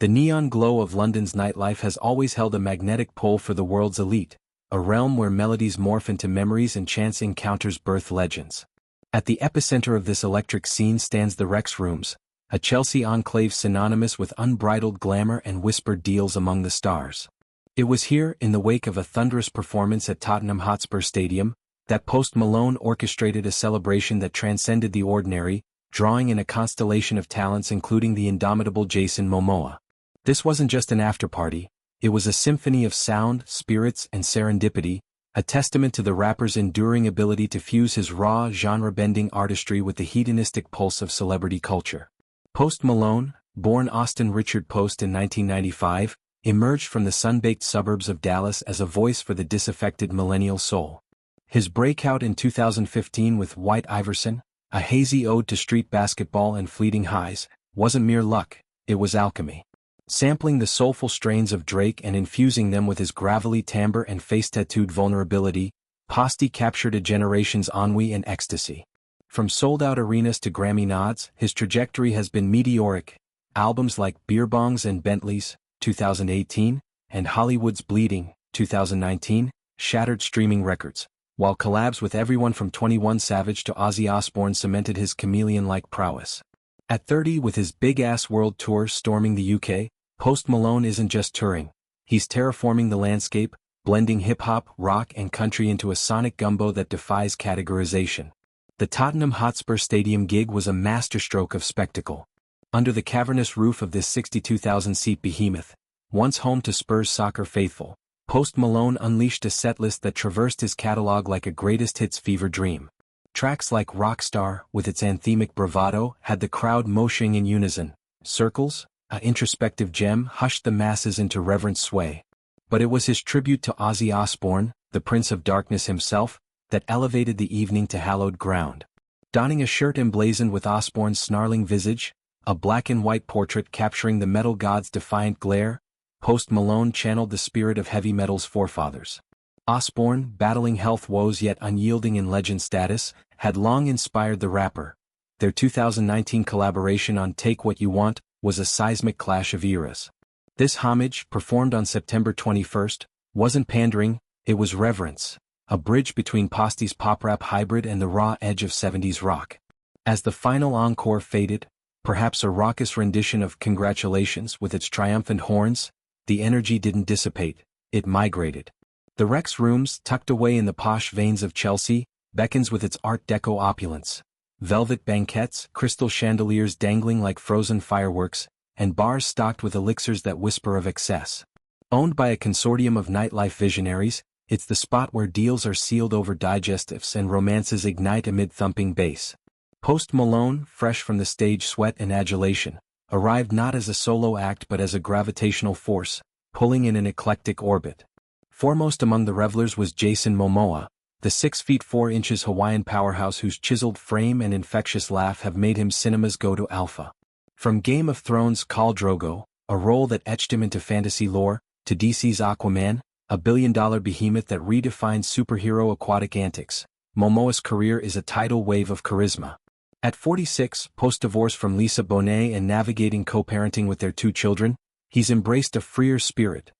The neon glow of London's nightlife has always held a magnetic pull for the world's elite, a realm where melodies morph into memories and chance encounters birth legends. At the epicenter of this electric scene stands the Rex Rooms, a Chelsea enclave synonymous with unbridled glamour and whispered deals among the stars. It was here, in the wake of a thunderous performance at Tottenham Hotspur Stadium, that Post Malone orchestrated a celebration that transcended the ordinary, drawing in a constellation of talents including the indomitable Jason Momoa. This wasn't just an afterparty, it was a symphony of sound, spirits, and serendipity, a testament to the rapper's enduring ability to fuse his raw, genre-bending artistry with the hedonistic pulse of celebrity culture. Post Malone, born Austin Richard Post in 1995, emerged from the sun-baked suburbs of Dallas as a voice for the disaffected millennial soul. His breakout in 2015 with White Iverson, a hazy ode to street basketball and fleeting highs, wasn't mere luck, it was alchemy. Sampling the soulful strains of Drake and infusing them with his gravelly timbre and face-tattooed vulnerability, Posty captured a generation's ennui and ecstasy. From sold-out arenas to Grammy nods, his trajectory has been meteoric. Albums like Beer Bongs and Bentleys, 2018, and Hollywood's Bleeding, 2019, shattered streaming records, while collabs with everyone from 21 Savage to Ozzy Osbourne cemented his chameleon-like prowess. At 30, with his big-ass world tour storming the UK, Post Malone isn't just touring. He's terraforming the landscape, blending hip-hop, rock, and country into a sonic gumbo that defies categorization. The Tottenham Hotspur Stadium gig was a masterstroke of spectacle. Under the cavernous roof of this 62,000-seat behemoth, once home to Spurs soccer faithful, Post Malone unleashed a setlist that traversed his catalog like a greatest hits fever dream. Tracks like Rockstar, with its anthemic bravado, had the crowd moshing in unison. Circles, an introspective gem, hushed the masses into reverent sway. But it was his tribute to Ozzy Osbourne, the Prince of Darkness himself, that elevated the evening to hallowed ground. Donning a shirt emblazoned with Osbourne's snarling visage, a black and white portrait capturing the metal god's defiant glare, Post Malone channeled the spirit of heavy metal's forefathers. Osbourne, battling health woes yet unyielding in legend status, had long inspired the rapper. Their 2019 collaboration on Take What You Want was a seismic clash of eras. This homage, performed on September 21st, wasn't pandering, it was reverence, a bridge between Posty's pop-rap hybrid and the raw edge of 70s rock. As the final encore faded, perhaps a raucous rendition of Congratulations with its triumphant horns, the energy didn't dissipate, it migrated. The Rex Rooms, tucked away in the posh veins of Chelsea, beckons with its Art Deco opulence. Velvet banquettes, crystal chandeliers dangling like frozen fireworks, and bars stocked with elixirs that whisper of excess. Owned by a consortium of nightlife visionaries, it's the spot where deals are sealed over digestives and romances ignite amid thumping bass. Post Malone, fresh from the stage sweat and adulation, arrived not as a solo act but as a gravitational force, pulling in an eclectic orbit. Foremost among the revelers was Jason Momoa, the 6'4" Hawaiian powerhouse whose chiseled frame and infectious laugh have made him cinema's go-to alpha. From Game of Thrones' Khal Drogo, a role that etched him into fantasy lore, to DC's Aquaman, a billion-dollar behemoth that redefined superhero aquatic antics, Momoa's career is a tidal wave of charisma. At 46, post-divorce from Lisa Bonet and navigating co-parenting with their 2 children, he's embraced a freer spirit.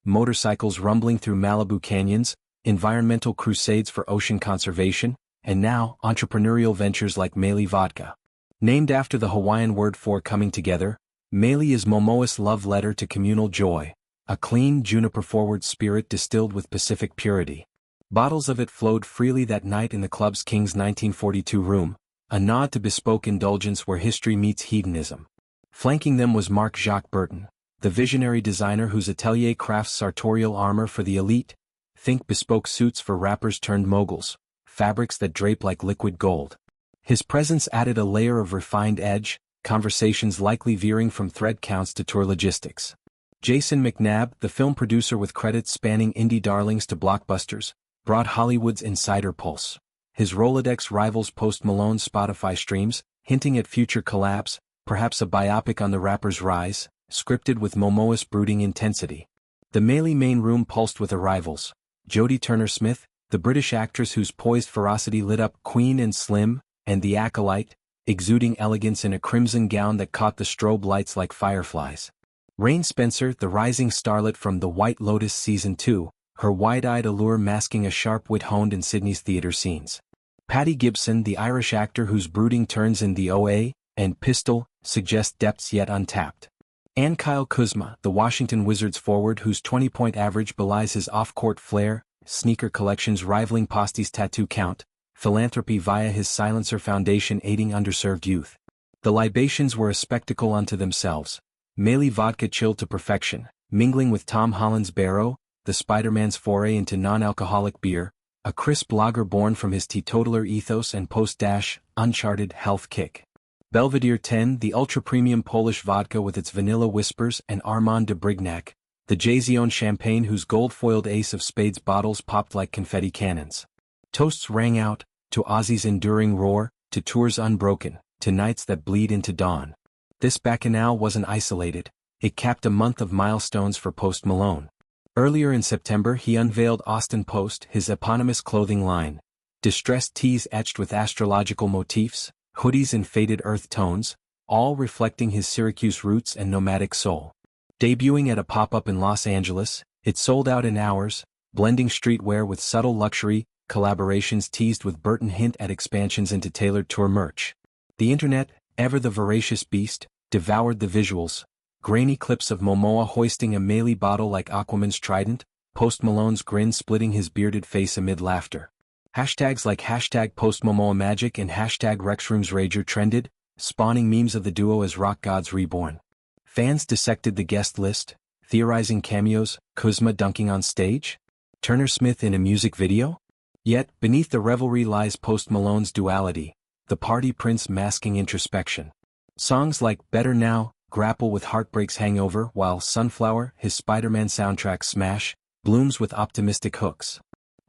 Motorcycles rumbling through Malibu canyons, environmental crusades for ocean conservation, and now, entrepreneurial ventures like Meili Vodka. Named after the Hawaiian word for coming together, Meili is Momoa's love letter to communal joy, a clean, juniper-forward spirit distilled with Pacific purity. Bottles of it flowed freely that night in the club's King's 1942 room, a nod to bespoke indulgence where history meets hedonism. Flanking them was Marc Jacques Burton, the visionary designer whose atelier crafts sartorial armor for the elite. Think bespoke suits for rappers turned moguls, fabrics that drape like liquid gold. His presence added a layer of refined edge, conversations likely veering from thread counts to tour logistics. Jason McNab, the film producer with credits spanning indie darlings to blockbusters, brought Hollywood's insider pulse. His Rolodex rivals Post Malone's Spotify streams, hinting at future collabs, perhaps a biopic on the rapper's rise, scripted with Momoa's brooding intensity. The Meili main room pulsed with arrivals. Jodie Turner-Smith, the British actress whose poised ferocity lit up Queen and Slim, and the acolyte, exuding elegance in a crimson gown that caught the strobe lights like fireflies. Rain Spencer, the rising starlet from The White Lotus Season 2, her wide-eyed allure masking a sharp wit honed in Sydney's theatre scenes. Paddy Gibson, the Irish actor whose brooding turns in The OA and Pistol suggest depths yet untapped. And Kyle Kuzma, the Washington Wizards forward whose 20-point average belies his off-court flair, sneaker collections rivaling Posty's tattoo count, philanthropy via his Silencer Foundation aiding underserved youth. The libations were a spectacle unto themselves. Meili Vodka chilled to perfection, mingling with Tom Holland's Bero, the Spider-Man's foray into non-alcoholic beer, a crisp lager born from his teetotaler ethos and post-Uncharted health kick. Belvedere 10, the ultra-premium Polish vodka with its vanilla whispers, and Armand Brignac, the Jason champagne whose gold-foiled ace of spades bottles popped like confetti cannons. Toasts rang out, to Ozzy's enduring roar, to tours unbroken, to nights that bleed into dawn. This bacchanal wasn't isolated, it capped a month of milestones for Post Malone. Earlier in September he unveiled Austin Post, his eponymous clothing line. Distressed tees etched with astrological motifs, hoodies in faded earth tones, all reflecting his Syracuse roots and nomadic soul. Debuting at a pop-up in Los Angeles, it sold out in hours, blending streetwear with subtle luxury, collaborations teased with Burton hint at expansions into tailored tour merch. The internet, ever the voracious beast, devoured the visuals. Grainy clips of Momoa hoisting a Meili bottle like Aquaman's trident, Post Malone's grin splitting his bearded face amid laughter. Hashtags like #PostMomoaMagic and #RexRoomsRager trended, spawning memes of the duo as rock gods reborn. Fans dissected the guest list, theorizing cameos, Kuzma dunking on stage? Turner-Smith in a music video? Yet, beneath the revelry lies Post Malone's duality, the party prince masking introspection. Songs like Better Now grapple with heartbreak's hangover while Sunflower, his Spider-Man soundtrack smash, blooms with optimistic hooks.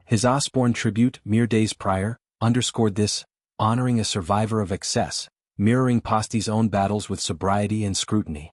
His Osbourne tribute, Mere Days Prior, underscored this, honoring a survivor of excess, mirroring Posty's own battles with sobriety and scrutiny.